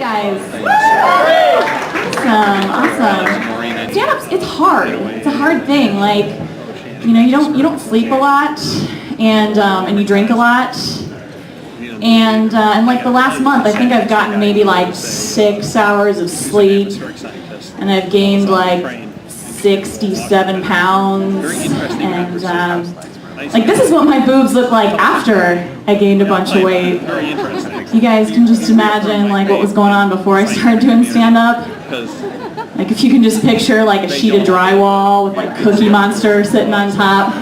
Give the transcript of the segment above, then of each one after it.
guys. Awesome. Stand-up's, it's hard. It's a hard thing. Like, you don't sleep a lot, and you drink a lot. And like the last month, I think I've gotten maybe like 6 hours of sleep, and I've gained like 67 pounds, and like this is what my boobs look like after I gained a bunch of weight. You guys can just imagine like what was going on before I started doing stand-up. Like if you can just picture like a sheet of drywall with like Cookie Monster sitting on top.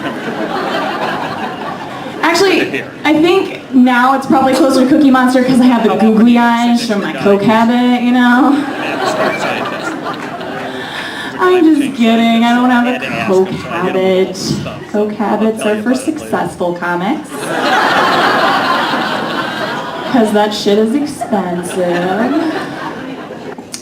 Actually, I think now it's probably closer to Cookie Monster because I have the googly eyes from my coke habit, I'm just kidding, I don't have a coke habit. Coke habits are for successful comics. Because that shit is expensive.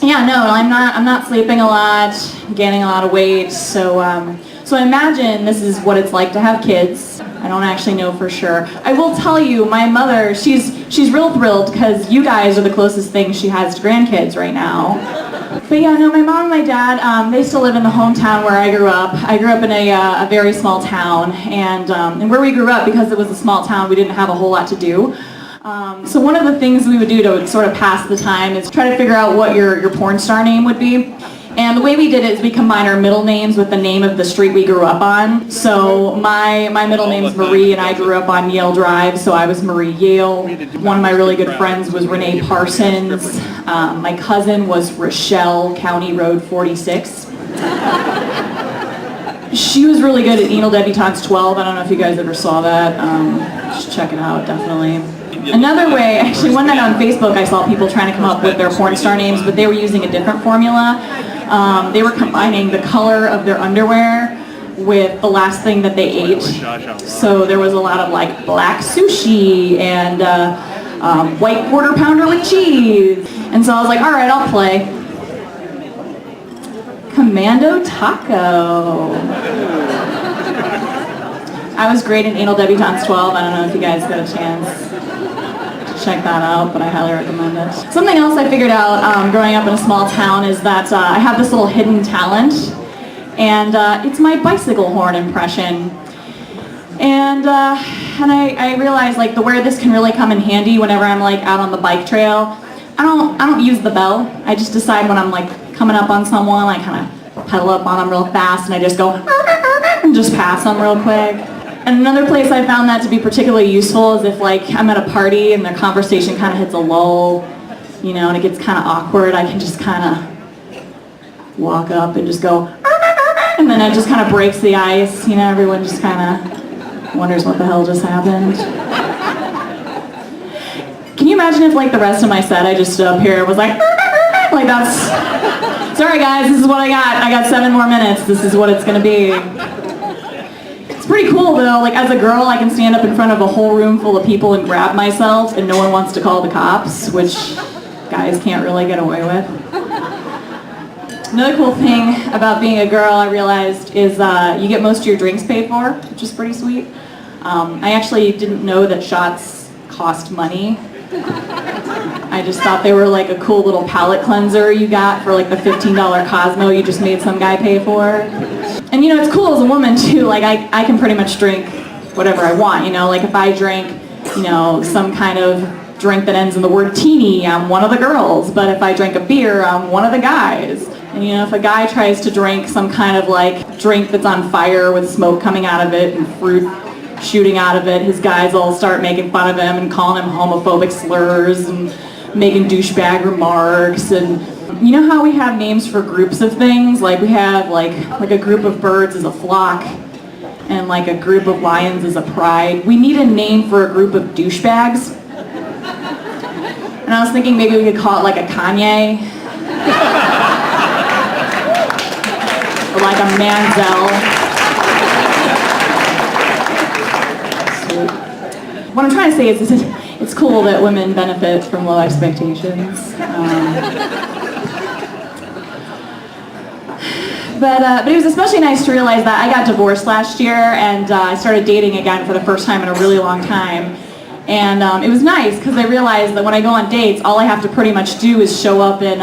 Yeah, no, I'm not sleeping a lot, gaining a lot of weight, so I imagine this is what it's like to have kids. I don't actually know for sure. I will tell you, my mother, she's real thrilled because you guys are the closest thing she has to grandkids right now. But yeah, no, my mom and my dad, they still live in the hometown where I grew up. I grew up in a very small town, and where we grew up, because it was a small town, we didn't have a whole lot to do. So one of the things we would do to sort of pass the time is try to figure out what your porn star name would be. And the way we did it is we combined our middle names with the name of the street we grew up on. So my middle name's Marie, and I grew up on Yale Drive, so I was Marie Yale. One of my really good friends was Renee Parsons. My cousin was Rochelle, County Road 46. She was really good at Anal Debutantes 12. I don't know if you guys ever saw that. Just check it out, definitely. Another way, actually one night on Facebook I saw people trying to come up with their porn star names, but they were using a different formula. They were combining the color of their underwear with the last thing that they ate. So there was a lot of like black sushi and white quarter pounder with cheese. And so I was like, all right, I'll play. Commando Taco. I was great in Anal Debutantes 12. I don't know if you guys got a chance to check that out, but I highly recommend it. Something else I figured out growing up in a small town is that I have this little hidden talent, and it's my bicycle horn impression. And I realized like where this can really come in handy whenever I'm like out on the bike trail. I don't use the bell. I just decide when I'm like coming up on someone, I kind of pedal up on them real fast, and I just go and just pass them real quick. And another place I found that to be particularly useful is if like I'm at a party and their conversation kind of hits a lull, and it gets kind of awkward, I can just kind of walk up and just go, and then it just kind of breaks the ice. Everyone just kind of wonders what the hell just happened. Can you imagine if like the rest of my set I just stood up here and was like that's, sorry guys, this is what I got 7 more minutes, this is what it's gonna be. It's pretty cool though, like as a girl I can stand up in front of a whole room full of people and grab myself and no one wants to call the cops, which guys can't really get away with. Another cool thing about being a girl I realized is you get most of your drinks paid for, which is pretty sweet. I actually didn't know that shots cost money. I just thought they were like a cool little palate cleanser you got for like the $15 Cosmo you just made some guy pay for. And it's cool as a woman too, like I can pretty much drink whatever I want, like if I drink, some kind of drink that ends in the word teeny, I'm one of the girls, but if I drink a beer, I'm one of the guys. And if a guy tries to drink some kind of like drink that's on fire with smoke coming out of it and fruit shooting out of it, his guys all start making fun of him and calling him homophobic slurs and making douchebag remarks. And you know how we have names for groups of things? Like we have like a group of birds is a flock, and like a group of lions is a pride. We need a name for a group of douchebags. And I was thinking maybe we could call it like a Kanye. Or like a Manziel. What I'm trying to say is it's cool that women benefit from low expectations. But it was especially nice to realize that I got divorced last year, and I started dating again for the first time in a really long time. And it was nice because I realized that when I go on dates, all I have to pretty much do is show up in,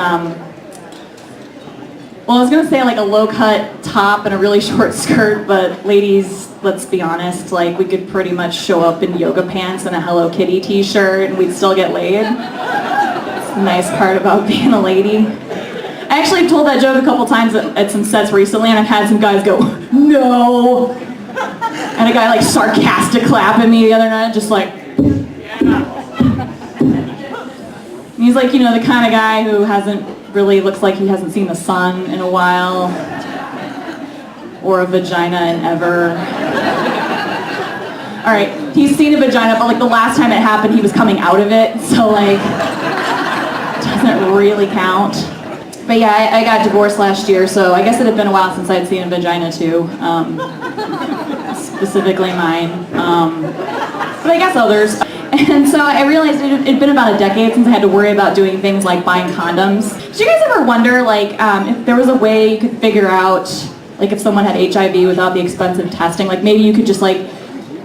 well, I was going to say like a low-cut top and a really short skirt, but ladies, let's be honest, like we could pretty much show up in yoga pants and a Hello Kitty t-shirt and we'd still get laid. It's the nice part about being a lady. I actually told that joke a couple times at some sets recently, and I've had some guys go, no! And a guy like sarcastic clapping me the other night, just like, yeah. He's like, you know, the kind of guy who looks like he hasn't seen the sun in a while, or a vagina in ever. All right, he's seen a vagina, but like the last time it happened, he was coming out of it, so like, doesn't really count. But yeah, I got divorced last year, so I guess it had been a while since I'd seen a vagina too. Specifically mine. But I guess others. And so I realized it'd been about a decade since I had to worry about doing things like buying condoms. Did you guys ever wonder, like, if there was a way you could figure out, like, if someone had HIV without the expensive testing? Like, maybe you could just, like,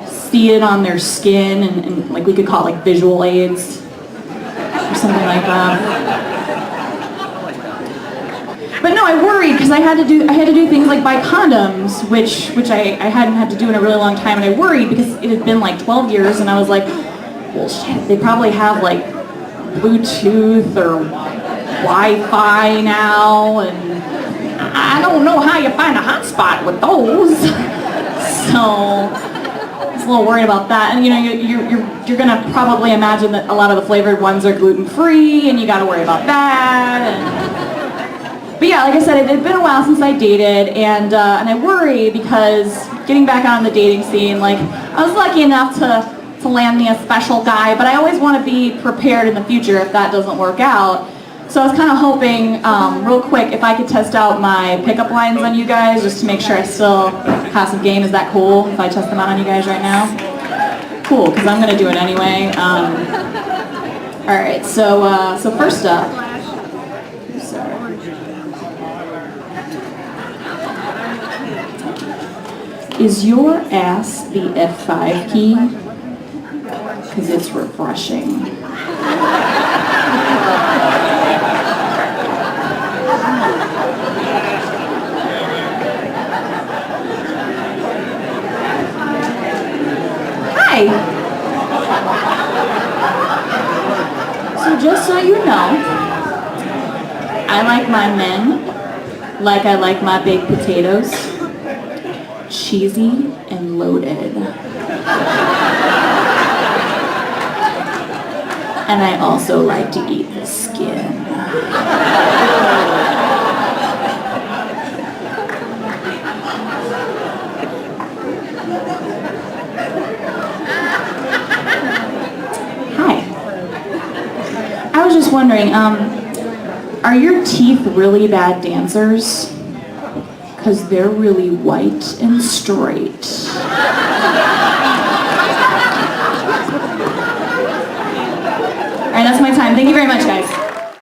see it on their skin and like, we could call it, like, visual aids or something like that. But no, I worried because I had to do things like buy condoms, which I hadn't had to do in a really long time, and I worried because it had been like 12 years, and I was like, well, shit, they probably have like Bluetooth or Wi-Fi now, and I don't know how you find a hotspot with those. So I was a little worried about that, and you know, you're gonna probably imagine that a lot of the flavored ones are gluten-free, and you got to worry about that. But yeah, like I said, it had been a while since I dated, and I worry because getting back on the dating scene, like I was lucky enough to land me a special guy, but I always want to be prepared in the future if that doesn't work out. So I was kind of hoping, real quick, if I could test out my pickup lines on you guys, just to make sure I still have some game. Is that cool if I test them out on you guys right now? Cool, because I'm going to do it anyway. All right, so first up. Is your ass the F5 key? Because it's refreshing. Hi! So just so you know, I like my men like I like my baked potatoes. Cheesy and loaded. And I also like to eat the skin. Hi. I was just wondering, are your teeth really bad dancers? Because they're really white and straight. All right, that's my time. Thank you very much, guys.